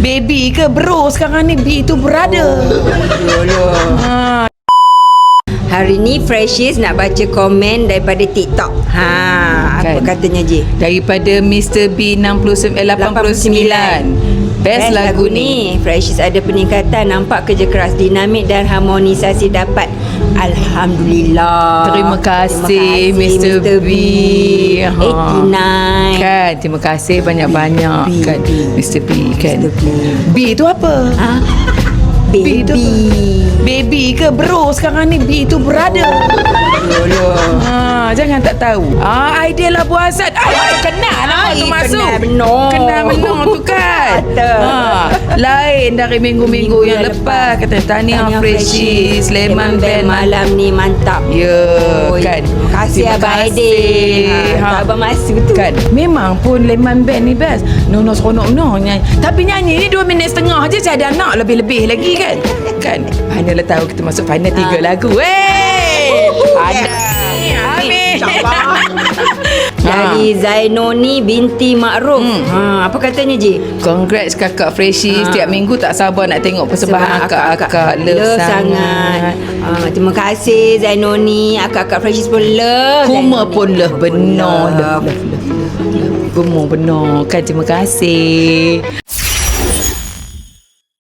Baby ke bro sekarang ni? B tu brother. Hari ni Freshies nak baca komen daripada TikTok. Apa katanya Ji? Daripada Mr. B 89. Best lagu ni. Freshies ada peningkatan, nampak kerja keras, dinamik dan harmonisasi dapat. Alhamdulillah. Terima kasih Mr. B. 89. Kan, terima kasih banyak-banyak B, kan B. Mr. B kan. Mr. B. B tu apa? B tu Baby. Baby ke bro sekarang ni? B tu brother. Jangan tak tahu. Idea lah puasat. Kenal nama tu masuk. Kenal benar tu kan. Lain dari minggu-minggu yang lepas. Kata tahniah Freshies Sleman Band malam ni mantap. Ya kan. Terima kasih Abang Aidil. Abang Masuk tu kan. Memang pun Sleman Band ni best. No seronok nyanyi. Tapi nyanyi ni 2 minit setengah je. Saya ada nak lebih-lebih lagi kan. Kan. Final lah tahu kita masuk final 3 lagu. Ada. Amin. Dari Zainoni binti Makruf. Apa katanya Ji? Congrats kakak Freshies. Setiap minggu tak sabar nak tengok persembahan akak-akak. Love sangat. Terima kasih Zainoni. Akak-akak Freshies pun love. Kuma pun love. Benar. Love. Kuma benar. Kan terima kasih.